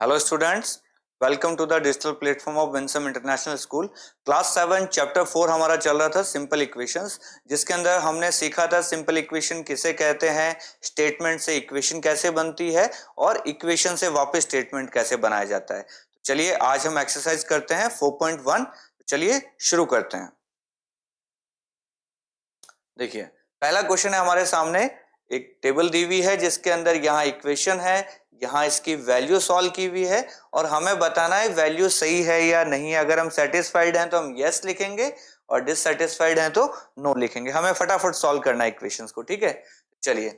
Hello students, welcome to the digital platform of Winsome International School. Class 7 chapter 4 हमारा चल रहा था simple equations, जिसके अंदर हमने सीखा था सिंपल इक्वेशन किसे कहते हैं, स्टेटमेंट से इक्वेशन कैसे बनती है और इक्वेशन से वापस स्टेटमेंट कैसे बनाया जाता है। तो चलिए आज हम एक्सरसाइज करते हैं 4.1। चलिए शुरू करते हैं। देखिए पहला क्वेश्चन है हमारे सामने, एक टेबल दी हुई है जिसके अंदर यहाँ इक्वेशन है, यहाँ इसकी वैल्यू सॉल्व की हुई है और हमें बताना है वैल्यू सही है या नहीं है। अगर हम सेटिस्फाइड हैं तो हम यस लिखेंगे और डिससेटिस्फाइड हैं तो नो लिखेंगे। हमें फटाफट सॉल्व करना है इक्वेशंस को, ठीक है। चलिए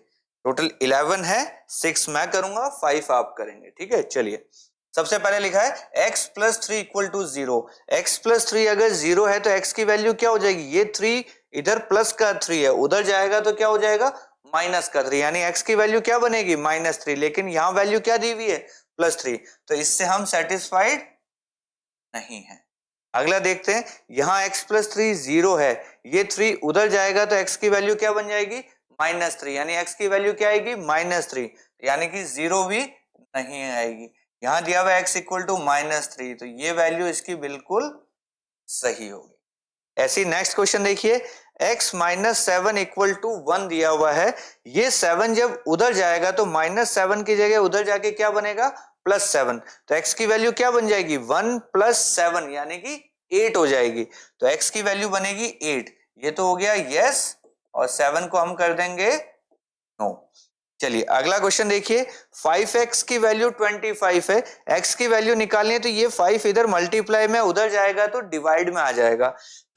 टोटल 11 है, 6 मैं करूंगा, 5 आप करेंगे, ठीक है। चलिए सबसे पहले लिखा है x plus 3 equal to 0। x plus 3 अगर 0 है तो x की वैल्यू क्या हो जाएगी, ये 3 इधर प्लस का 3 है, उधर जाएगा तो क्या हो जाएगा माइनस का 3, यानी x की वैल्यू क्या बनेगी -3, लेकिन यहां वैल्यू क्या दी हुई है +3, तो इससे हम सेटिस्फाइड नहीं है। अगला देखते हैं, यहां x प्लस 3 0 है, ये 3 उधर जाएगा तो x की वैल्यू क्या बन जाएगी -3, यानी x की वैल्यू क्या आएगी -3, यानी कि 0 भी नहीं आएगी। यहां दिया हुआ x इक्वल टू -3, तो ये वैल्यू इसकी बिल्कुल सही होगी। ऐसी नेक्स्ट क्वेश्चन देखिए, x माइनस 7 इक्वल टू 1 दिया हुआ है, ये 7 जब उधर जाएगा तो -7 की जगह उधर जाके क्या बनेगा +7, तो x की वैल्यू क्या बन जाएगी 1 + 7 यानी कि 8 हो जाएगी, तो x की वैल्यू बनेगी 8। ये तो हो गया यस और 7 को हम कर देंगे नो। चलिए अगला क्वेश्चन देखिए, 5x की वैल्यू 25 है, x की वैल्यू निकालनी है तो ये 5 इधर मल्टीप्लाई में उधर जाएगा तो डिवाइड में आ जाएगा,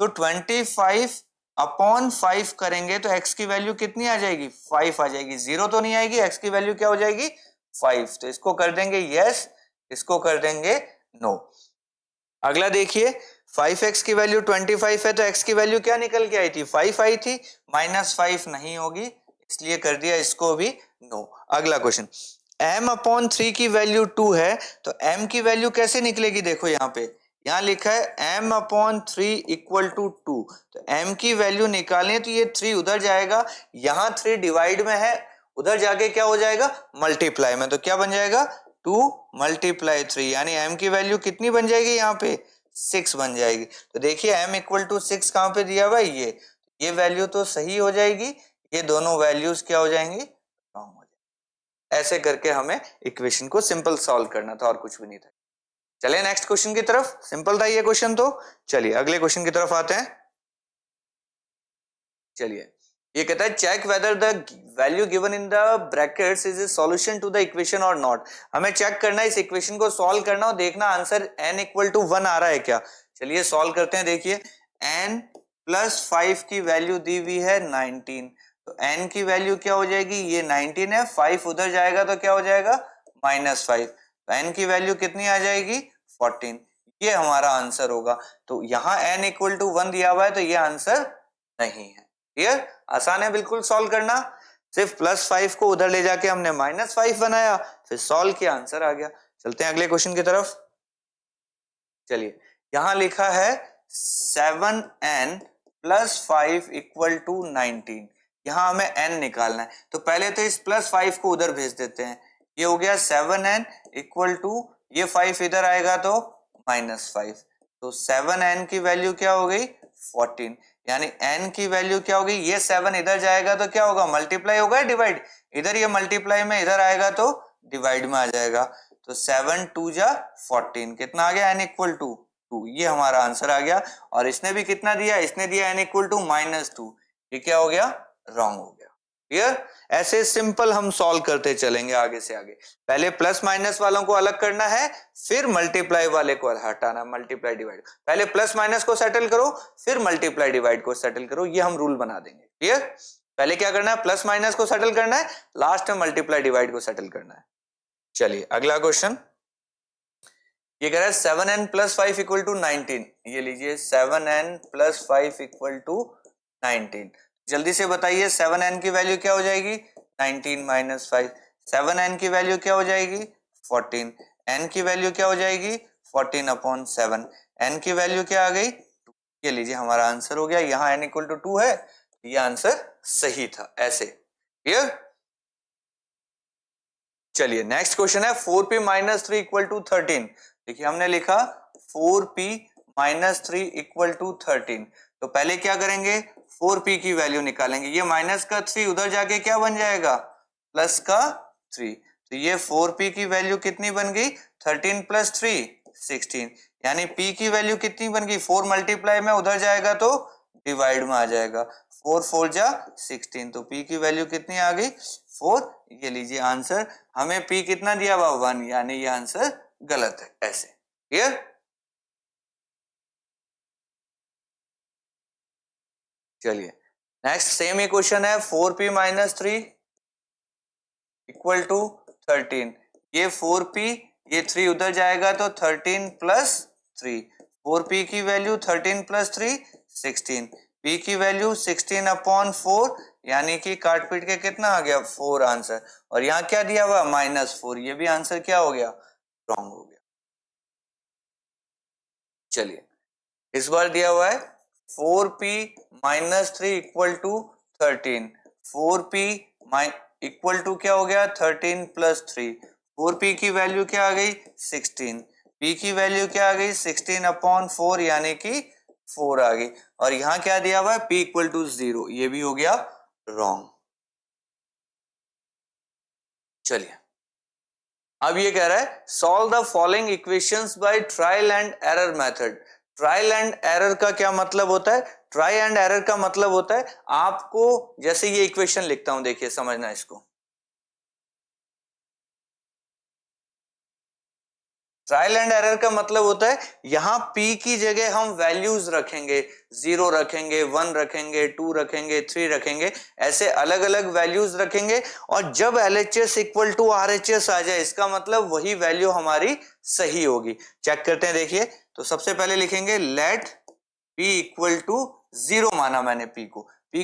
तो 25 अपॉन 5 करेंगे तो x की वैल्यू कितनी आ जाएगी 5 आ जाएगी, 0 तो नहीं आएगी, x की वैल्यू क्या हो जाएगी 5, तो इसको कर देंगे यस, इसको कर देंगे नो। अगला देखिए, 5x की वैल्यू 25 है तो x की वैल्यू क्या निकल के आई थी 5 आई थी, -5 नहीं होगी, इसलिए कर दिया इसको भी नो। अगला क्वेश्चन, m अपॉन 3 की वैल्यू 2 है तो m की वैल्यू कैसे निकलेगी, देखो यहाँ पे यहाँ लिखा है m अपॉन 3 इक्वल टू 2, तो m की वैल्यू निकालनी है तो ये 3 उधर जाएगा, यहाँ 3 डिवाइड में है, उधर जाके क्या हो जाएगा मल्टीप्लाई में, तो क्या बन जाएगा 2 × 3, यानी m की वैल्यू कितनी बन जाएगी यहाँ पे 6 बन जाएगी। तो देखिए m इक्वल टू 6 कहां पे दिया हुआ है, ये वैल्यू तो सही हो जाएगी, ये दोनों वैल्यूज क्या हो जाएंगी रॉन्ग हो जाएंगी। ऐसे करके हमें इक्वेशन को सिंपल सॉल्व करना था और कुछ भी नहीं था। चलिए नेक्स्ट क्वेश्चन की तरफ, सिंपल था ये क्वेश्चन, तो चलिए अगले क्वेश्चन की तरफ आते हैं। चलिए ये कहता है check whether the value given in the brackets is a solution to the equation और नॉट। हमें चेक करना है इस इक्वेशन को सॉल्व करना और देखना आंसर n इक्वल टू 1 आ रहा है क्या। चलिए सॉल्व करते हैं। देखिए n प्लस 5 की वैल्यू दी हुई है 19, तो n की वैल्यू क्या हो जाएगी, ये 19 है, 5 उधर जाएगा तो क्या हो जाएगा -5, तो n की वैल्यू कितनी आ जाएगी 14, ये हमारा आंसर होगा। तो यहाँ n इक्वल टू 1 दिया हुआ है तो ये आंसर नहीं है। क्लियर, आसान है बिल्कुल सॉल्व करना, सिर्फ +5 को उधर ले जाके हमने -5 बनाया, फिर सॉल्व किया, आंसर आ गया। चलते हैं अगले क्वेश्चन की तरफ। चलिए यहां लिखा है 7n + 5 इक्वल टू 19, यहां हमें n निकालना है, तो पहले तो इस +5 को उधर भेज देते हैं, ये हो गया 7n इक्वल टू, ये 5 इधर आएगा तो -5, तो 7n की वैल्यू क्या हो गई 14, यानी n की वैल्यू क्या होगी, ये 7 इधर जाएगा तो क्या होगा मल्टीप्लाई होगा डिवाइड, इधर ये मल्टीप्लाई में इधर आएगा तो डिवाइड में आ जाएगा, तो 7 2 जा 14, कितना आ गया n इक्वल टू 2, ये हमारा आंसर आ गया। और इसने भी कितना दिया, इसने दिया n इक्वल टू -2, ये क्या हो गया रॉन्ग हो गया। क्लियर, ऐसे सिंपल हम सॉल्व करते चलेंगे आगे से आगे। पहले प्लस माइनस वालों को अलग करना है, फिर मल्टीप्लाई वाले को हटाना, मल्टीप्लाई डिवाइड, पहले प्लस माइनस को सेटल करो फिर मल्टीप्लाई डिवाइड को सेटल करो, ये हम रूल बना देंगे। क्लियर, पहले क्या करना है प्लस माइनस को सेटल करना है, लास्ट में मल्टीप्लाई डिवाइड को सेटल करना है। चलिए अगला क्वेश्चन, ये कह रहा है 7n + 5 इक्वल टू 19, ये लीजिए 7n + 5 इक्वल टू 19, जल्दी से बताइए 7n की वैल्यू क्या हो जाएगी 19 - 5, 7n की वैल्यू क्या हो जाएगी 14, n की वैल्यू क्या हो जाएगी 14/7, n की वैल्यू क्या आ गई 2, ये लीजिए हमारा आंसर हो गया। यहाँ n इक्वल टू 2 है, ये आंसर सही था। ऐसे क्लियर, चलिए नेक्स्ट क्वेश्चन है 4p माइनस 3 इक्वल टू 13। देखिए हमने लिखा 4p माइनस 3 इक्वल टू 13। तो पहले क्या करेंगे, 4p की वैल्यू निकालेंगे। ये माइनस का 3 उधर जाके क्या बन जाएगा, प्लस का 3। तो ये 4p की वैल्यू कितनी बन गई, 13 प्लस 3 16। यानी p की वैल्यू कितनी बन गई, 4 मल्टीप्लाई में उधर जाएगा तो डिवाइड में आ जाएगा, 4 4 जा 16। तो p की वैल्यू कितनी आ गई, 4। ये लीजिए आंसर, हमें p कितना दिया हुआ 1, यानी ये आंसर गलत है। ऐसे क्लियर। चलिए नेक्स्ट सेम ही क्वेश्चन है 4p माइनस 3 इक्वल टू 13। ये 4p, ये 3 उधर जाएगा तो 13 प्लस 3। 4p की वैल्यू 13 प्लस 3 16। p की वैल्यू 16 अपॉन 4, यानी कि काट पीट के कितना आ गया 4 आंसर। और यहाँ क्या दिया हुआ माइनस 4, ये भी आंसर क्या हो गया, रॉन्ग हो गया। चलिए इस बार दिया हुआ है 4p minus 3 equal to 13। 4p equal to क्या हो गया 13 प्लस 3। 4p की वैल्यू क्या आ गई 16। p की वैल्यू क्या आ गई 16 अपॉन 4, यानी कि 4 आ गई। और यहां क्या दिया हुआ है p इक्वल टू 0, ये भी हो गया रॉन्ग। चलिए अब ये कह रहा है solve the following equations by trial and error method. Trial and error का क्या मतलब होता है, ट्राई एंड एरर का मतलब होता है आपको, जैसे ये इक्वेशन लिखता हूं, देखिए समझना इसको। ट्रायल एंड एरर का मतलब होता है यहां p की जगह हम वैल्यूज रखेंगे, 0 रखेंगे, 1 रखेंगे, 2 रखेंगे, 3 रखेंगे, ऐसे अलग अलग वैल्यूज रखेंगे। और जब LHS इक्वल टू RHS आ जाए, इसका मतलब वही वैल्यू हमारी सही होगी। चेक करते हैं, देखिए। तो सबसे पहले लिखेंगे लेट p इक्वल टू 0 माना मैंने p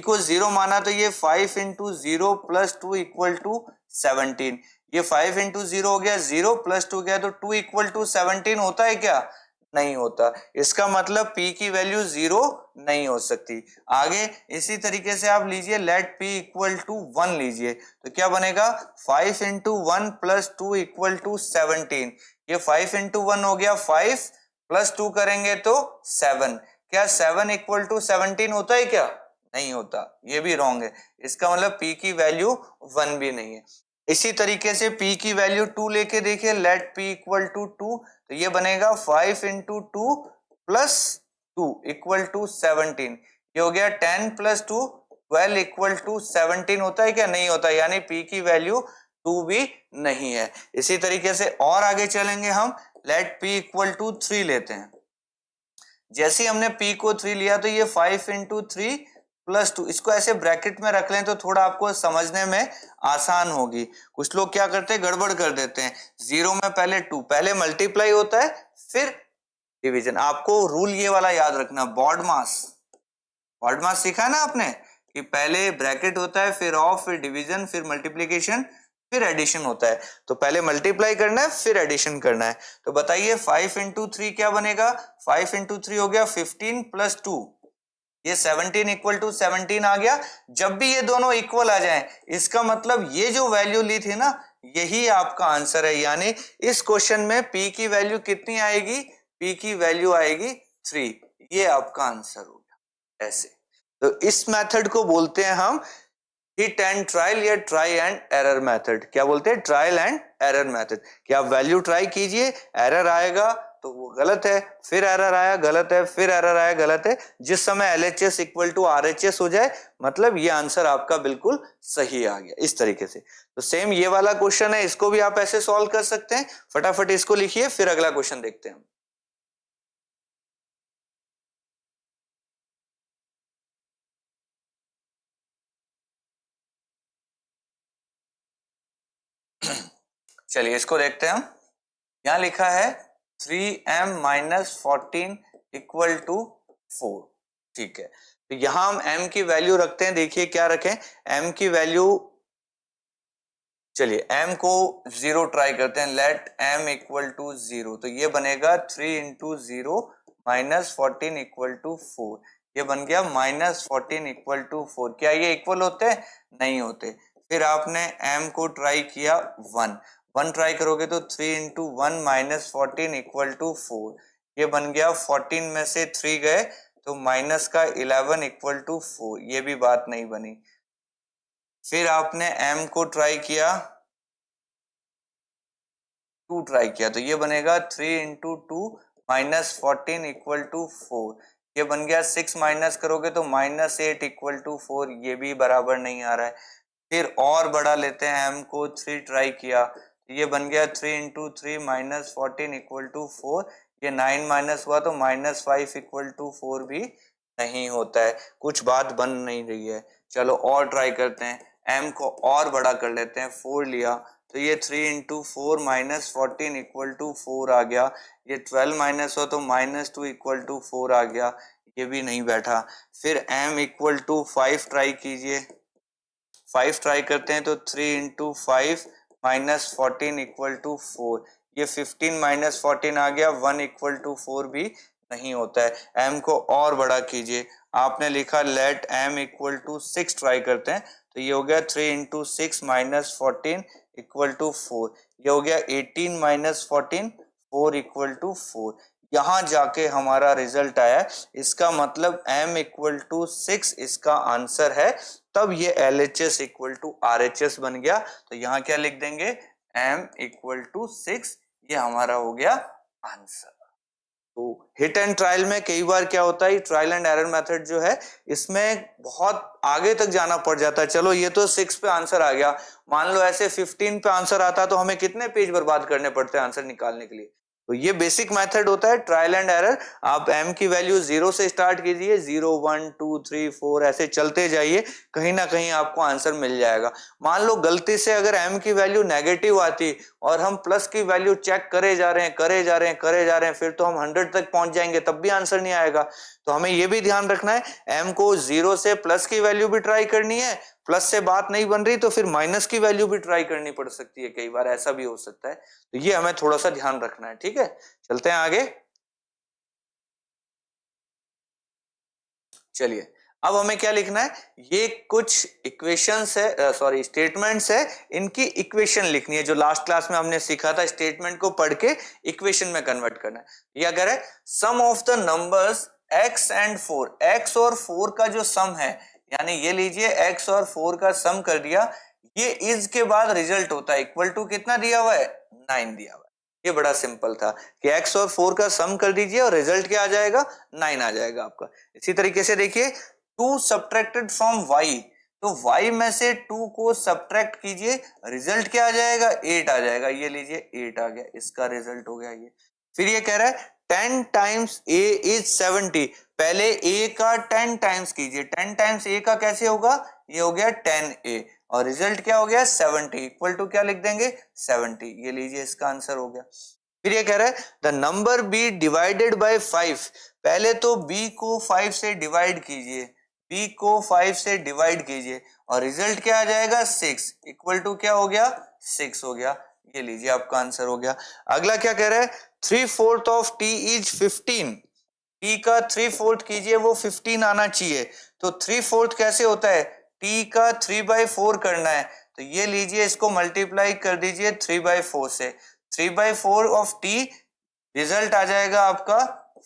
को 0 माना, तो ये 5 इंटू 0 प्लस 2 इक्वल टू 17। ये 5 इंटू 0 हो गया 0 प्लस 2 गया तो 2 इक्वल टू 17 होता है क्या, नहीं होता। इसका मतलब p की वैल्यू 0 नहीं हो सकती। आगे इसी तरीके से आप लीजिए लेट p इक्वल टू 1 लीजिए, तो क्या बनेगा 5 इंटू 1 प्लस 2 इक्वल टू 17। ये 5 इंटू 1 हो गया 5 प्लस 2 करेंगे तो 7। क्या 7 इक्वल टू 17 होता है क्या, नहीं होता, ये भी रॉन्ग है। इसका मतलब p की वैल्यू 1 भी नहीं है। इसी तरीके से p की वैल्यू 2 लेके देखिए लेट p इक्वल टू 2, तो ये बनेगा 5 इंटू 2 प्लस 2 इक्वल टू 17। ये हो गया 10 प्लस 2 12 इक्वल टू 17 होता है क्या, नहीं होता, यानी p की वैल्यू 2 भी नहीं है। इसी तरीके से और आगे चलेंगे हम, लेट p इक्वल टू 3 लेते हैं। जैसे ही हमने p को 3 लिया तो ये 5 इंटू 3 प्लस 2, इसको ऐसे ब्रैकेट में रख लें तो थोड़ा आपको समझने में आसान होगी। कुछ लोग क्या करते हैं, गड़बड़ कर देते हैं। 0 में पहले 2, पहले मल्टीप्लाई होता है फिर डिवीजन। आपको रूल ये वाला याद रखना, बॉड मास सीखा है ना आपने, कि पहले ब्रैकेट होता है फिर ऑफ फिर डिवीजन फिर मल्टीप्लीकेशन फिर एडिशन होता है। तो पहले मल्टीप्लाई करना है फिर एडिशन करना है। तो बताइए 5 इंटू 3 क्या बनेगा, 5 इंटू 3 हो गया 15 प्लस 2, ये 17 इक्वल टू 17 आ गया। जब भी ये दोनों इक्वल आ जाएं, इसका मतलब ये जो वैल्यू ली थी ना, यही आपका आंसर है। यानी इस क्वेश्चन में p की वैल्यू कितनी आएगी, p की वैल्यू आएगी 3। ये आपका आंसर होगा। ऐसे तो इस मेथड को बोलते हैं हम हिट एंड ट्रायल या ट्राई एंड एरर मेथड। क्या बोलते हैं, ट्रायल एंड एरर मेथड। कि आप वैल्यू ट्राई कीजिए, एरर आएगा तो वो गलत है, फिर एरर आया गलत है, फिर एरर आया गलत है। जिस समय LHS इक्वल टू RHS हो जाए, मतलब ये आंसर आपका बिल्कुल सही आ गया। इस तरीके से तो सेम ये वाला क्वेश्चन है, इसको भी आप ऐसे सॉल्व कर सकते हैं। फटाफट इसको लिखिए, फिर अगला क्वेश्चन देखते हैं। चलिए इसको देखते हैं हम। यहां लिखा है 3m माइनस 14 इक्वल टू 4। ठीक है, तो यहां हम m की वैल्यू रखते हैं। देखिए क्या रखें, m की वैल्यू, चलिए m को 0 ट्राई करते हैं। लेट m इक्वल टू 0, तो ये बनेगा 3 इंटू 0 माइनस 14 इक्वल टू 4। ये बन गया माइनस 14 इक्वल टू 4। क्या ये इक्वल होते हैं, नहीं होते। फिर आपने m को ट्राई किया 1, 1 ट्राई करोगे तो 3 इंटू 1 माइनस 14 इक्वल टू 4, ये बन गया 14 में से 3 गए तो माइनस का 11 इक्वल टू 4, ये भी बात नहीं बनी। फिर आपने m को ट्राई किया, 2 ट्राई किया तो ये बनेगा 3 इंटू 2 माइनस 14 इक्वल टू 4, ये बन गया 6 माइनस करोगे तो माइनस 8 इक्वल टू 4, ये भी बराबर नहीं आ रहा है। फिर और बड़ा लेते हैं m को, 3 ट्राई किया तो ये बन गया 3 इंटू 3 माइनस 14 इक्वल टू 4, ये 9 माइनस हुआ तो माइनस 5 इक्वल टू 4 भी नहीं होता है, कुछ बात बन नहीं रही है। चलो और ट्राई करते हैं, m को और बड़ा कर लेते हैं, 4 लिया तो ये 3 इंटू 4 माइनस 14 इक्वल टू 4 आ गया, ये 12 माइनस हो तो माइनस 2 इक्वल टू 4 आ गया, ये भी नहीं बैठा। फिर m इक्वल टू 5 ट्राई कीजिए, 5 ट्राई करते हैं तो 3 इंटू 5 माइनस 14 इक्वल टू 4, ये 15 माइनस 14 आ गया, 1 इक्वल टू 4 भी नहीं होता है। m को और बड़ा कीजिए, आपने लिखा let m equal to 6 try करते हैं तो ये हो गया 3 इंटू 6 माइनस 14 इक्वल टू 4, ये हो गया 18 माइनस 14, 4 इक्वल टू 4, यहां जाके हमारा रिजल्ट आया। इसका मतलब m इक्वल टू 6 इसका आंसर है, तब ये LHS इक्वल टू RHS बन गया। तो यहाँ क्या लिख देंगे, m इक्वल टू 6, ये हमारा हो गया आंसर। तो हिट एंड ट्रायल में कई बार क्या होता है, ट्रायल एंड एरर मेथड जो है इसमें बहुत आगे तक जाना पड़ जाता है। चलो ये तो 6 पे आंसर आ गया, मान लो ऐसे 15 पे आंसर आता तो हमें कितने पेज बर्बाद करने पड़ते हैं आंसर निकालने के लिए। तो ये बेसिक मेथड होता है ट्रायल एंड एरर। आप m की वैल्यू 0 से स्टार्ट कीजिए, 0 1 2 3 4 ऐसे चलते जाइए, कहीं ना कहीं आपको आंसर मिल जाएगा। मान लो गलती से अगर m की वैल्यू नेगेटिव आती और हम प्लस की वैल्यू चेक करे जा रहे हैं, फिर तो हम 100 तक पहुंच जाएंगे, तब भी आंसर नहीं आएगा। तो हमें यह भी ध्यान रखना है, m को 0 से प्लस की वैल्यू भी ट्राई करनी है, प्लस से बात नहीं बन रही तो फिर माइनस की वैल्यू भी ट्राई करनी पड़ सकती है, कई बार ऐसा भी हो सकता है। तो ये हमें थोड़ा सा ध्यान रखना है, ठीक है। चलते हैं आगे। चलिए अब हमें क्या लिखना है, ये कुछ इक्वेशंस है, सॉरी स्टेटमेंट्स है, इनकी इक्वेशन लिखनी है। जो लास्ट क्लास में हमने सीखा था, स्टेटमेंट को पढ़ के इक्वेशन में कन्वर्ट करना है। ये अगर है sum of the numbers x and 4, x और 4 का जो सम है, यानी ये लीजिए x और 4 का सम कर दिया, ये इज के बाद रिजल्ट होता है इक्वल टू कितना दिया हुआ है, 9 दिया हुआ है। ये बड़ा सिंपल था कि x और 4 का सम कर दीजिए और रिजल्ट क्या आ जाएगा, 9 आ जाएगा आपका। इसी तरीके से देखिए 2 सब्ट्रैक्टेड फ्रॉम y, तो y में से 2 को सब्ट्रैक्ट कीजिए, रिजल्ट क्या आ जाएगा, 8 आ जाएगा। ये लीजिए 8 आ गया, इसका रिजल्ट हो गया ये। फिर ये कह रहा है 10 टाइम्स a इज 70, पहले a का 10 टाइम्स कीजिए, 10 टाइम्स a का कैसे होगा, ये हो गया 10a और रिजल्ट क्या हो गया 70, इक्वल टू क्या लिख देंगे 70, ये लीजिए इसका आंसर हो गया। फिर ये कह रहा है the number b divided by 5, पहले तो b को 5 से डिवाइड कीजिए, b को 5 से डिवाइड कीजिए और रिजल्ट क्या आ जाएगा 6, इक्वल टू क्या हो गया 6 हो गया। ये लीजिए आपका आंसर हो गया। अगला क्या कह रहा है 3/4 ऑफ t इज 15, t का 3/4 कीजिए, वो 15 आना चाहिए। तो 3/4 कैसे होता है, t का 3/4 करना है, तो ये लीजिए इसको मल्टीप्लाई कर दीजिए 3/4 से, 3/4 ऑफ t, रिजल्ट आ जाएगा आपका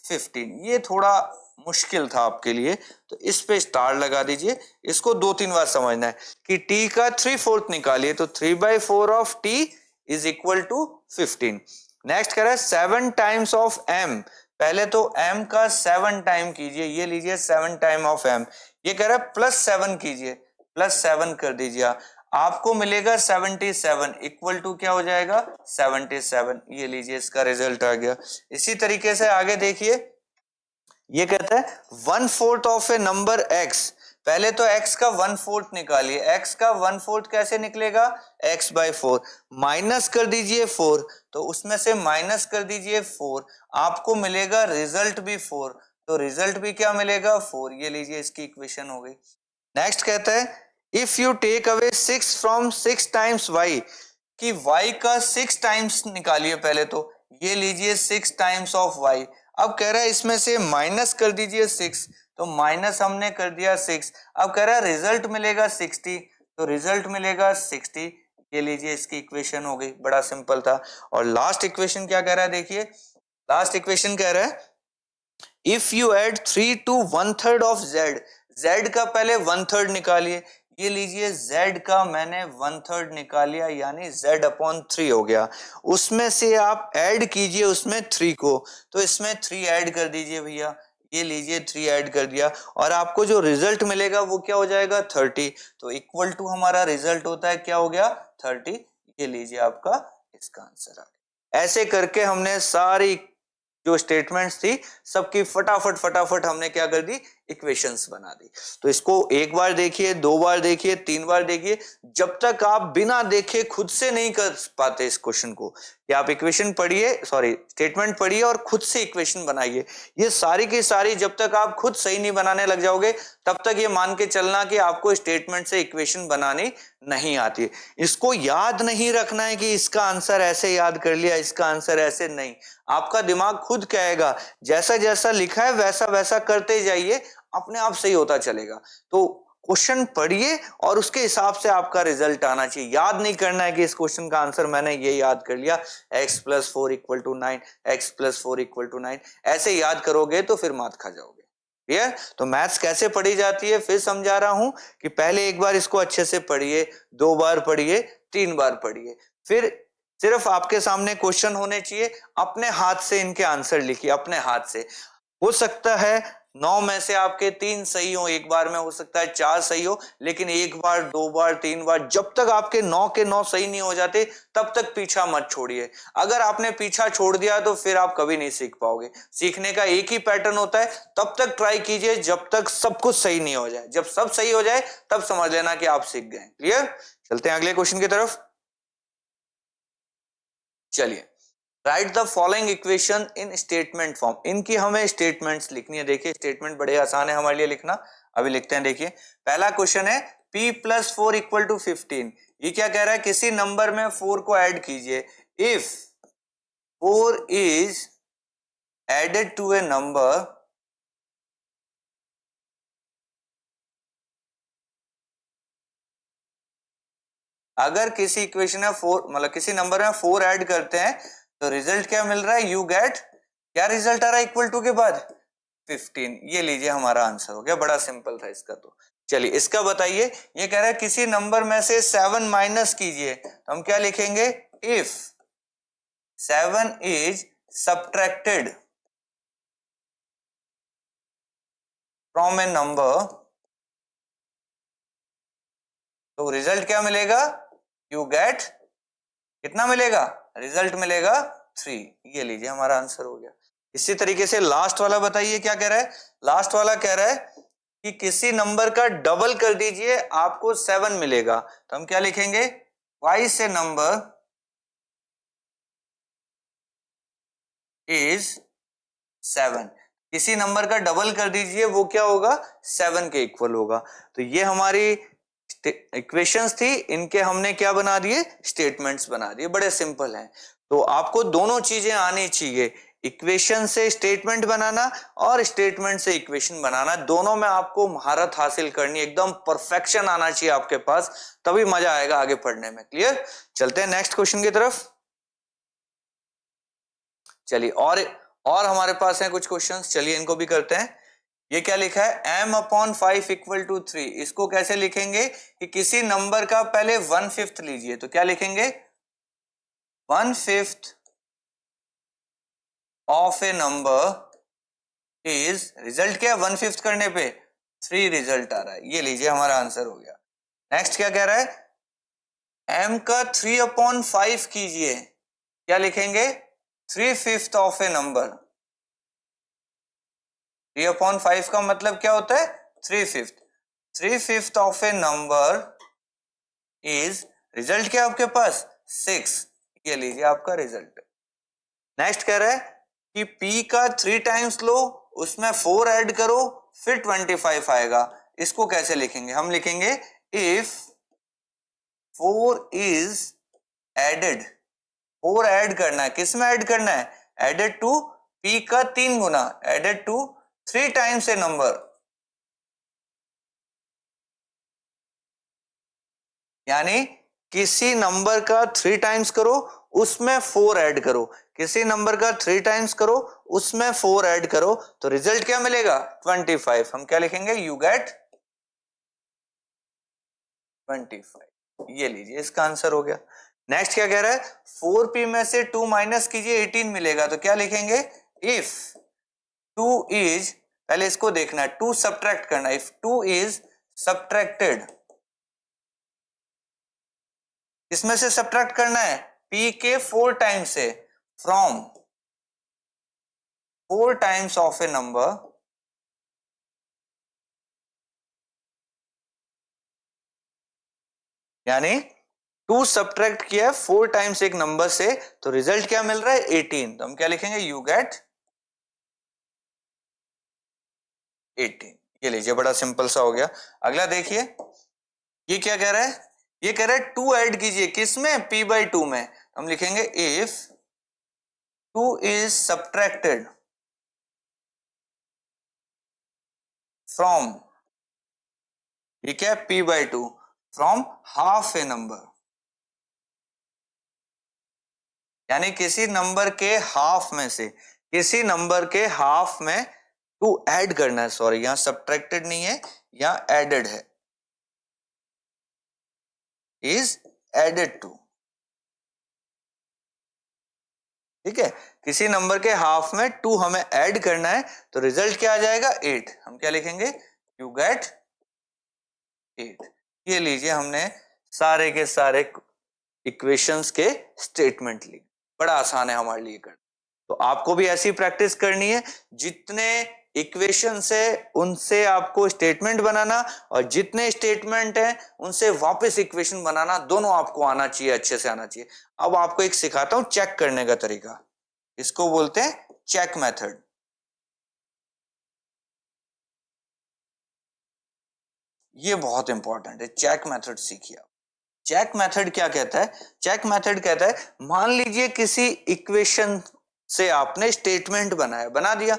15। ये थोड़ा मुश्किल था आपके लिए, तो इस पे स्टार लगा दीजिए। इसको 2-3 बार समझना है कि t का 3/4 निकालिए, तो 3/4 of t is equal to 15। Next कह रहा है 7 टाइम्स ऑफ m, पहले तो m का 7 टाइम कीजिए, ये लीजिए 7 टाइम ऑफ m। ये कह रहा है +7 कीजिए, +7 कर दीजिए, आपको मिलेगा 77, इक्वल टू क्या हो जाएगा 77। ये लीजिए इसका रिजल्ट आ गया। इसी तरीके से आगे देखिए, ये कहता है 1/4 ऑफ ए नंबर x, पहले तो x का 1/4 निकालिए, x का 1/4 कैसे निकलेगा, x/4, माइनस कर दीजिए 4, तो उसमें से माइनस कर दीजिए 4, आपको मिलेगा रिजल्ट भी 4, तो रिजल्ट भी क्या मिलेगा 4। ये लीजिए इसकी इक्वेशन हो गई। नेक्स्ट कहता है if you take away 6 from 6 times y, कि y का 6 टाइम्स निकालिए पहले तो, ये लीजिए 6 टाइम्स ऑफ y। अब कह रहा है इसमें से माइनस कर दीजिए 6, तो माइनस हमने कर दिया 6। अब कह रहा है रिजल्ट मिलेगा 60, तो रिजल्ट मिलेगा 60। ये लीजिए इसकी इक्वेशन हो गई, बड़ा सिंपल था। और लास्ट इक्वेशन क्या कह रहा है, देखिए लास्ट इक्वेशन कह रहा है if you add 3 to 1/3 of z, z का पहले 1/3 निकालिए। ये लीजिए z का मैंने 1/3 निकाल लिया, यानी z/3 हो गया। उसमें से आप ऐड कीजिए उसमें 3 को, तो इसमें 3 ऐड कर दीजिए भैया। ये लीजिए 3 ऐड कर दिया और आपको जो रिजल्ट मिलेगा वो क्या हो जाएगा 30। तो इक्वल टू हमारा रिजल्ट होता है, क्या हो गया 30। ये लीजिए आपका इसका आंसर आ गया। ऐसे करके हमने सारी जो स्टेटमेंट्स थी सबकी फटाफट फटाफट हमने क्या कर दी, इक्वेशंस बना दी। तो इसको एक बार देखिए, 2 बार देखिए, 3 बार देखिए, जब तक आप बिना देखे खुद से नहीं कर पाते इस क्वेश्चन को, कि आप इक्वेशन पढ़िए, सॉरी स्टेटमेंट पढ़िए और खुद से इक्वेशन बनाइए। ये सारी की सारी जब तक आप खुद सही नहीं बनाने लग जाओगे तब तक ये मान के चलना कि आपको स्टेटमेंट से इक्वेशन बनानी नहीं आती। इसको याद नहीं रखना है कि इसका आंसर ऐसे याद कर लिया, इसका आंसर ऐसे नहीं। आपका दिमाग खुद कहेगा, जैसा जैसा लिखा है वैसा वैसा करते जाइए, अपने आप सही होता चलेगा। तो क्वेश्चन पढ़िए और उसके हिसाब से आपका रिजल्ट आना चाहिए। याद नहीं करना है कि इस क्वेश्चन का आंसर मैंने ये याद कर लिया, x + 4 = 9, x + 4 = 9। ऐसे याद करोगे तो फिर मात खा जाओगे। क्लियर? तो मैथ्स कैसे पढ़ी जाती है फिर समझा रहा हूं कि पहले एक बार इसको अच्छे से पढ़िए, 2 बार पढ़िए, 3 बार पढ़िए, फिर सिर्फ आपके सामने क्वेश्चन होने चाहिए, अपने हाथ से इनके आंसर लिखिए, अपने हाथ से। हो सकता है 9 में से आपके 3 सही हो, एक बार में हो सकता है 4 सही हो, लेकिन एक बार, 2 बार, 3 बार, जब तक आपके 9 के 9 सही नहीं हो जाते तब तक पीछा मत छोड़िए। अगर आपने पीछा छोड़ दिया तो फिर आप कभी नहीं सीख पाओगे। सीखने का एक ही पैटर्न होता है, तब तक ट्राई कीजिए जब तक सब कुछ सही नहीं हो जाए। जब सब सही हो जाए तब समझ लेना कि आप सीख गए। क्लियर? चलते हैं अगले क्वेश्चन की तरफ। चलिए, right the following equation in statement form. इनकी हमें स्टेटमेंट्स लिखनी है। देखिए स्टेटमेंट बड़े आसान है हमारे लिए लिखना, अभी लिखते हैं। देखिए पहला क्वेश्चन है p + 4 = 15। ये क्या कह रहा है, किसी नंबर में 4 को ऐड कीजिए। If 4 is added to a number अगर किसी इक्वेशन में 4 मतलब किसी नंबर में 4 ऐड करते हैं तो रिजल्ट क्या मिल रहा है, यू गेट, क्या रिजल्ट आ रहा है इक्वल टू के बाद 15। ये लीजिए हमारा आंसर हो गया, बड़ा सिंपल था इसका। तो चलिए इसका बताइए। ये कह रहा है किसी नंबर में से 7 माइनस कीजिए, तो हम क्या लिखेंगे, if 7 is subtracted from A number, तो रिजल्ट क्या मिलेगा, यू गेट, कितना मिलेगा, रिजल्ट मिलेगा 3। ये लीजिए हमारा आंसर हो गया। इसी तरीके से लास्ट वाला बताइए क्या कह रहा है। लास्ट वाला कह रहा है कि किसी नंबर का डबल कर दीजिए आपको 7 मिलेगा, तो हम क्या लिखेंगे, ट्वाइस ए नंबर इज 7। किसी नंबर का डबल कर दीजिए वो क्या होगा, 7 के इक्वल होगा। तो ये हमारी इक्वेशंस थी, इनके हमने क्या बना दिए, स्टेटमेंट्स बना दिए। बड़े सिंपल हैं। तो आपको दोनों चीजें आनी चाहिए, इक्वेशन से स्टेटमेंट बनाना और स्टेटमेंट से इक्वेशन बनाना। दोनों में आपको महारत हासिल करनी, एकदम परफेक्शन आना चाहिए आपके पास, तभी मजा आएगा आगे पढ़ने में। क्लियर? चलते हैं नेक्स्ट क्वेश्चन की तरफ। चलिए और हमारे पास है कुछ क्वेश्चंस, चलिए इनको भी करते हैं। ये क्या लिखा है, m/5 = 3। इसको कैसे लिखेंगे कि किसी नंबर का पहले 1/5 लीजिए, तो क्या लिखेंगे, 1/5 of A number is, result क्या है 1/5 करने पे 3 रिजल्ट आ रहा है। ये लीजिए हमारा आंसर हो गया। नेक्स्ट क्या कह रहा है, m का 3/5 कीजिए, क्या लिखेंगे, 3/5 ऑफ ए नंबर। 3/5 का मतलब क्या होता है, 3/5। 3/5 of A number is, result क्या आपके पास 6। ये लीजिए आपका रिजल्ट। नेक्स्ट कह रहा है कि p का 3 टाइम्स लो, उसमें 4 ऐड करो, फिर 25 आएगा। इसको कैसे लिखेंगे, हम लिखेंगे इफ 4 इज एडेड, 4 ऐड करना है, किस में ऐड करना है, एडेड टू p का 3 गुना, added to 3 times a number, यानी किसी नंबर का 3 टाइम्स करो, उसमें 4 ऐड करो, किसी नंबर का 3 टाइम्स करो, उसमें 4 ऐड करो, तो रिजल्ट क्या मिलेगा? 25। हम क्या लिखेंगे? You get 25। ये लीजिए, इसका आंसर हो गया। नेक्स्ट क्या कह रहा है? 4p में से 2 माइनस कीजिए, 18 मिलेगा, तो क्या लिखेंगे? इफ 2 इज, पहले इसको देखना है, 2 सब्ट्रैक्ट करना, इफ 2 इज सब्ट्रैक्टेड, इसमें से सब्ट्रैक्ट करना है p के 4 टाइम्स से, from 4 times of A number, यानी 2 सब्ट्रैक्ट किया 4 टाइम्स एक नंबर से, तो रिजल्ट क्या मिल रहा है? 18। तो हम क्या लिखेंगे? You get 18। ये लीजिए, बड़ा सिंपल सा हो गया। अगला देखिए, ये क्या कह रहा है? ये कह रहा है 2 ऐड कीजिए, किसमें? p/2 में। हम लिखेंगे इफ 2 इज सब्ट्रैक्टेड फ्रॉम, ये क्या है? p/2 from half A number, यानी किसी नंबर के हाफ में से, किसी नंबर के हाफ में 2 ऐड करना है। सॉरी, यहां सब्ट्रैक्टेड नहीं है, यहां एडेड है, इज एडेड टू। ठीक है, किसी नंबर के हाफ में 2 हमें ऐड करना है, तो रिजल्ट क्या आ जाएगा? 8। हम क्या लिखेंगे? You get 8। ये लीजिए, हमने सारे के सारे इक्वेशंस के स्टेटमेंट लिए। बड़ा आसान है हमारे लिए करना। तो आपको भी ऐसी प्रैक्टिस करनी है, जितने इक्वेशन है उनसे आपको स्टेटमेंट बनाना, और जितने स्टेटमेंट हैं उनसे वापस इक्वेशन बनाना, दोनों आपको आना चाहिए, अच्छे से आना चाहिए। अब आपको एक सिखाता हूं चेक करने का तरीका, इसको बोलते हैं चेक मेथड। ये बहुत इंपॉर्टेंट है, चेक मेथड सीखिए आप। चेक मेथड क्या कहता है? चेक मेथड कहता है, मान लीजिए किसी इक्वेशन से आपने स्टेटमेंट बनाया, बना दिया,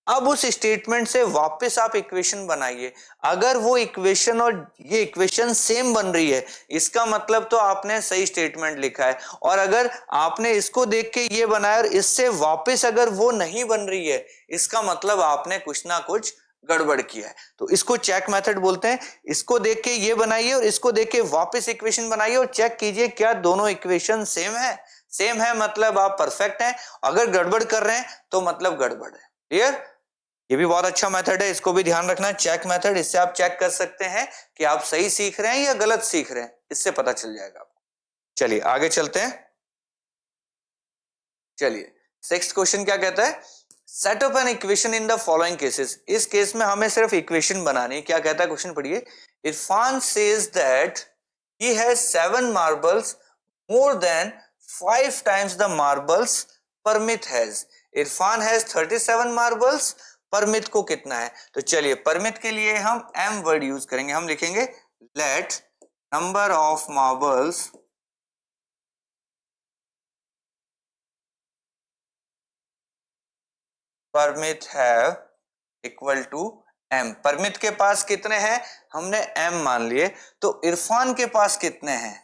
अब उस स्टेटमेंट से वापस आप इक्वेशन बनाइए। अगर वो इक्वेशन और ये इक्वेशन सेम बन रही है, इसका मतलब तो आपने सही स्टेटमेंट लिखा है। और अगर आपने इसको देख के ये बनाया और इससे वापस अगर वो नहीं बन रही है, इसका मतलब आपने कुछ ना कुछ गड़बड़ किया है। तो इसको चेक मेथड बोलते हैं। इसको देख के ये बनाइए और इसको देख के वापस इक्वेशन बनाइए और चेक कीजिए क्या दोनों इक्वेशन सेम है। सेम है मतलब आप परफेक्ट हैं, अगर गड़बड़ कर रहे हैं तो मतलब गड़बड़ है। क्लियर? ये भी बहुत अच्छा मेथड है, इसको भी ध्यान रखना, चेक मेथड। इससे आप चेक कर सकते हैं कि आप सही सीख रहे हैं या गलत सीख रहे हैं, इससे पता चल जाएगा आपको। चलिए आगे चलते हैं। चलिए, सिक्स्थ क्वेश्चन क्या कहता है? Set up an equation in the following cases. इस केस में हमें सिर्फ इक्वेशन बनानी है। क्या कहता है क्वेश्चन? पढ़िए। Irfan says that he has 7 marbles more than 5 times the marbles Parmit has. Irfan has 37 marbles, Parmit को कितना है? तो चलिए, परमित के लिए हम एम वर्ड यूज करेंगे। हम लिखेंगे let number of marbles Parmit have equal to M. Parmit के पास कितने हैं? हमने एम मान लिए। तो इरफान के पास कितने हैं?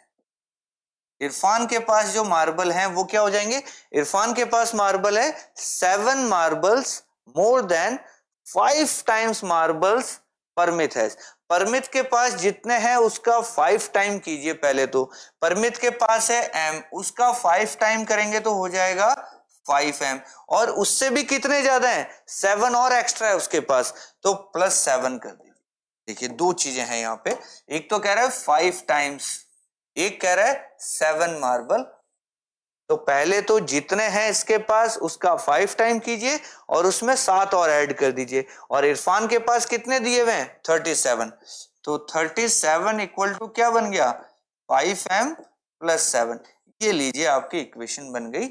इरफान के पास जो मार्बल हैं वो क्या हो जाएंगे? इरफान के पास मार्बल है 7 marbles more than 5 times marbles Parmit है। परमित के पास जितने हैं उसका 5 टाइम कीजिए पहले। तो परमित के पास है एम, उसका 5 टाइम करेंगे तो हो जाएगा 5m। और उससे भी कितने ज्यादा हैं? 7 और एक्स्ट्रा है उसके पास, तो +7 कर दीजिए। देखिए, दो चीजें हैं यहाँ पे, एक तो कह रहा है 5 टाइम्स, एक कह रहा है 7 मार्बल। तो पहले तो जितने हैं इसके पास उसका 5 टाइम कीजिए और उसमें 7 और ऐड कर दीजिए। और इरफान के पास कितने दिए हुए हैं? 37। तो 37 इक्वल टू क्या बन गया? 5m + 7। ये लीजिए, आपकी इक्वेशन बन गई।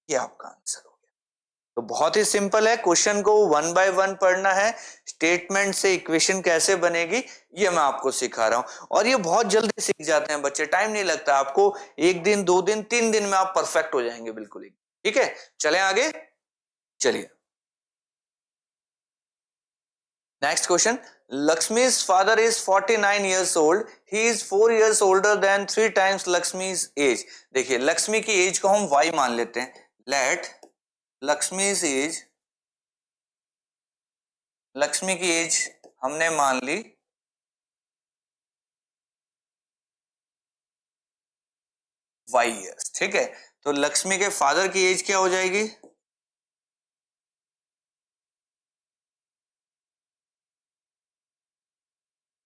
ये आपका आंसर हो गया। तो बहुत ही सिंपल है, क्वेश्चन को 1 बाय 1 पढ़ना है। स्टेटमेंट से इक्वेशन कैसे बनेगी ये मैं आपको सिखा रहा हूं, और ये बहुत जल्दी सीख जाते हैं बच्चे, टाइम नहीं लगता आपको। 1 दिन, 2 दिन, 3 दिन में आप परफेक्ट हो जाएंगे बिल्कुल ही। ठीक है, चलें आगे। चलिए, next question, Lakshmi's father is 49 years old. He is 4 years older than 3 times Lakshmi's age. देखिए लक्ष्मी की एज को हम y मान लेते हैं. Let Lakshmi's age, लक्ष्मी की एज हमने मान ली y years. ठीक है, तो लक्ष्मी के फादर की एज क्या हो जाएगी?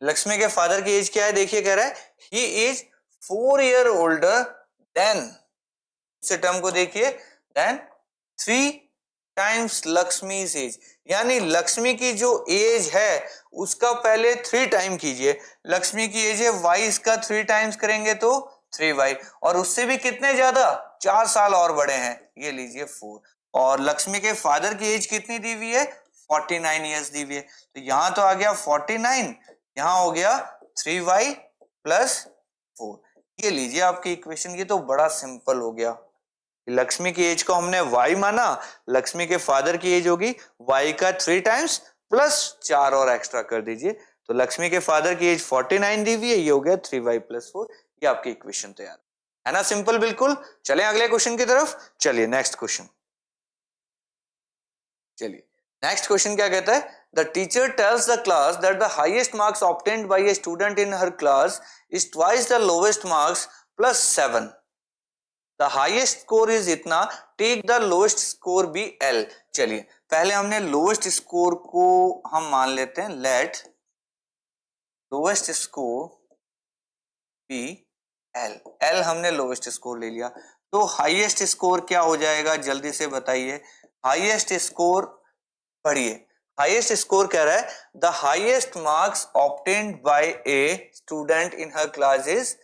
लक्ष्मी के फादर की एज क्या है? देखिए कह रहा है he is 4 year older than, इस टर्म को देखिए, देन 3 टाइम्स लक्ष्मी's एज, यानी लक्ष्मी की जो एज है उसका पहले 3 टाइम कीजिए. लक्ष्मी की एज है y, इसका 3 टाइम्स करेंगे तो 3y, और उससे भी कितने ज्यादा, 4 साल और बड़े हैं, ये लीजिए 4. और लक्ष्मी के फादर की एज कितनी दी हुई है? 49 ईयर्स दी हुई है, तो यहां तो आ गया 49, यहां हो गया 3y प्लस 4. ये लीजिए आपकी इक्वेशन. ये तो बड़ा सिंपल हो गया. लक्ष्मी की एज को हमने y माना, लक्ष्मी के फादर की एज होगी y का 3 टाइम्स प्लस 4 और एक्स्ट्रा कर दीजिए, तो लक्ष्मी के फादर की एज 49 दी हुई है, ये हो गया 3y प्लस 4. ये आपकी इक्वेशन तैयार है ना, सिंपल बिल्कुल. चलें अगले क्वेश्चन की तरफ. चलिए नेक्स्ट क्वेश्चन. चलिए नेक्स्ट क्वेश्चन क्या कहता है? The teacher tells the class that the highest marks obtained by a student in her class is twice the lowest marks plus 7. The highest score is इतना, take the lowest score be l. चलिए पहले हमने lowest score को हम मान लेते हैं, let lowest score be L. L हमने लोएस्ट स्कोर ले लिया, तो हाईएस्ट स्कोर क्या हो जाएगा, जल्दी से बताइए. हाईएस्ट स्कोर पढ़िए, हाईएस्ट स्कोर कह रहा है the highest marks obtained by a student in her class is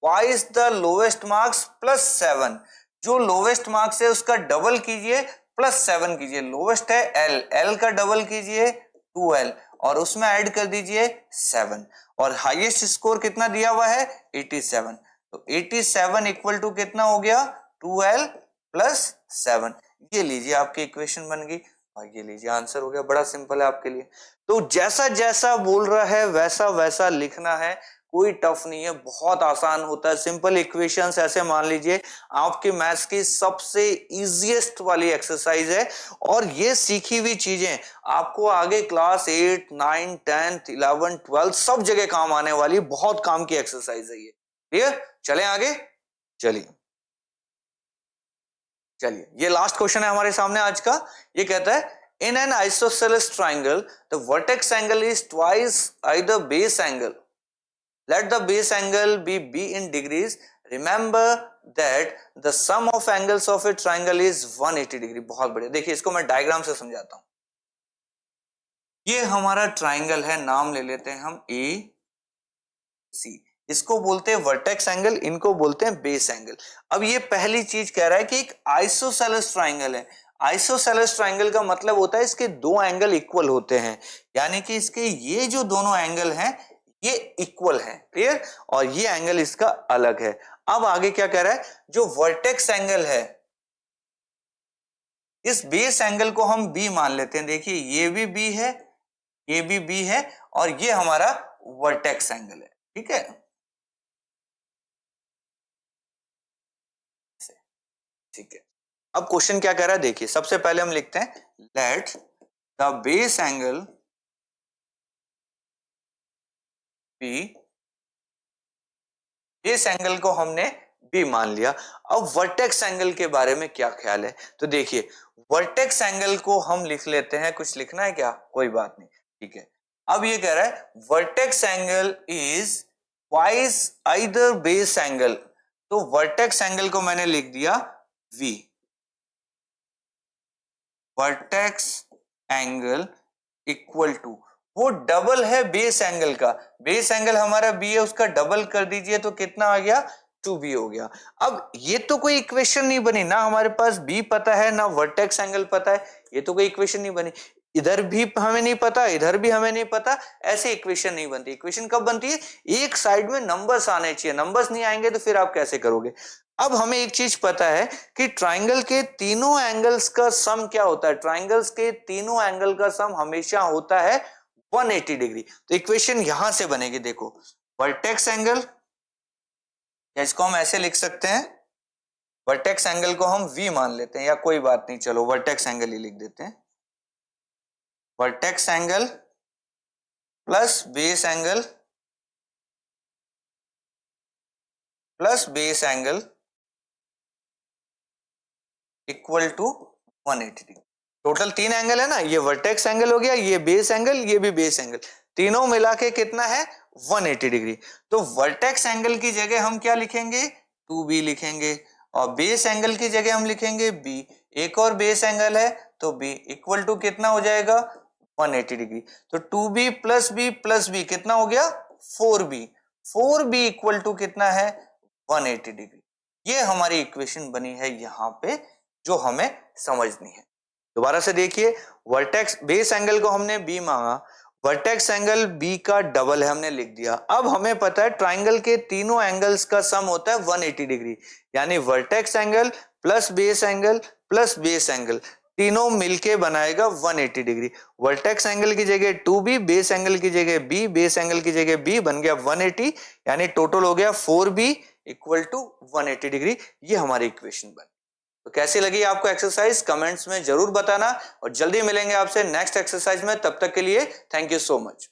twice the lowest marks plus 7. जो लोवेस्ट मार्क्स है उसका डबल कीजिए प्लस 7 कीजिए. लोवेस्ट है एल, एल का डबल कीजिए 2l और उसमें ऐड कर दीजिए 7. और हाईएस्ट स्कोर कितना दिया हुआ है? 87. तो 87 इक्वल टू कितना हो गया? 2l plus 7. ये लीजिए आपकी इक्वेशन बन गई और ये लीजिए आंसर हो गया. बड़ा सिंपल है आपके लिए. तो जैसा जैसा बोल रहा है वैसा वैसा लिखना है, कोई टफ नहीं है, बहुत आसान होता है. सिंपल इक्वेशंस ऐसे मान लीजिए आपके मैथ्स की सबसे इजीएस्ट वाली एक्सरसाइज है, और ये सीखी हुई चीजें आपको आगे क्लास 8, 9, 10, 11, 12 सब जगह काम आने वाली, बहुत काम की एक्सरसाइज है ये. क्लियर? चलें आगे. चलिए चलिए ये लास्ट क्वेश्चन है हमारे सामने आज का. ये कहता है in an isosceles triangle the vertex angle is twice either base angle. Let the base angle be b in degrees. Remember that the sum of angles of a triangle is 180 degree. बहुत बढ़िया. देखिए इसको मैं diagram से समझाता हूं. ये हमारा ट्राइंगल है, नाम ले लेते हैं हम ए सी. इसको बोलते हैं वर्टेक्स एंगल, इनको बोलते हैं बेस एंगल. अब ये पहली चीज कह रहा है कि एक आइसोसेलेस ट्राइंगल है. आइसोसेलेस ट्राइंगल का मतलब होता है इसके दो एंगल इक्वल होते हैं, यानी कि इसके ये जो दोनों एंगल हैं ये इक्वल हैं. क्लियर? और ये एंगल इसका अलग है. अब आगे क्या कह रहा है? जो वर्टेक्स एंगल है इस बेस एंगल को हम b मान लेते हैं. देखिए ये भी b है, ये भी b है, और ये हमारा वर्टेक्स एंगल है. ठीक है, ठीक है. अब क्वेश्चन क्या कह रहा है देखिए. सबसे पहले हम लिखते हैं let the base angle B. Base angle को हमने बी मान लिया. अब वर्टेक्स एंगल के बारे में क्या ख्याल है? तो देखिए वर्टेक्स एंगल को हम लिख लेते हैं. कुछ लिखना है क्या? कोई बात नहीं, ठीक है. अब ये कह रहा है vertex angle is twice either base angle. तो वर्टेक्स एंगल को मैंने लिख दिया v. Vertex angle equal to, वो डबल है बेस एंगल का. बेस एंगल हमारा b है, उसका डबल कर दीजिए तो कितना आ गया? 2b हो गया. अब ये तो कोई इक्वेशन नहीं बनी ना, हमारे पास b पता है ना वर्टेक्स एंगल पता है, ये तो कोई इक्वेशन नहीं बनी. इधर भी हमें नहीं पता, इधर भी हमें नहीं पता, ऐसे इक्वेशन नहीं बनती. इक्वेशन कब बनती है? एक साइड में नंबर्स आने चाहिए. नंबर्स नहीं आएंगे तो फिर आप कैसे करोगे? अब हमें एक चीज पता है कि ट्राइंगल के तीनों एंगल्स का सम क्या होता है. ट्राइंगल्स के तीनों एंगल का सम हमेशा होता है 180 डिग्री। तो इक्वेशन यहां से बनेगी, देखो वर्टेक्स एंगल, इसको हम ऐसे लिख सकते हैं, वर्टेक्स एंगल को हम V मान लेते हैं, या कोई बात नहीं, चलो वर्टेक्स एंगल ही लिख देते हैं। Vertex angle plus base angle plus base angle equal to 180 degree. Total 3 angle है ना, ये वर्टेक्स एंगल हो गया, ये बेस एंगल, ये भी बेस एंगल, तीनों मिला के कितना है 180 डिग्री। तो वर्टेक्स एंगल की जगह हम क्या लिखेंगे 2b लिखेंगे, और बेस एंगल की जगह हम लिखेंगे b। एक और बेस एंगल है तो b इक्वल टू कितना हो जाएगा 180 डिग्री। तो 2b plus b plus b कितना हो गया 4b, 4b इक्वल टू कितना है 180 डिग्री। ये हमारी इक्वेशन बनी है यहां पे, जो हमें समझनी है। दोबारा से देखिए, वर्टेक्स बेस एंगल को हमने b मांगा, वर्टेक्स एंगल b का डबल है हमने लिख दिया। अब हमें पता है ट्राइंगल के तीनों एंगल्स का सम होता है 180 डिग्री, यानी vertex angle plus base angle तीनों मिलके बनाएगा 180 डिग्री। वर्टेक्स एंगल की जगह 2b, बेस एंगल की जगह b, बेस एंगल की जगह b, बन गया 180, यानी टोटल हो गया 4b इक्वल टू 180 डिग्री। ये हमारी इक्वेशन बनी। तो कैसी लगी आपको एक्सरसाइज कमेंट्स में जरूर बताना, और जल्दी मिलेंगे आपसे नेक्स्ट एक्सरसाइज में। तब तक के लिए थैंक यू सो मच।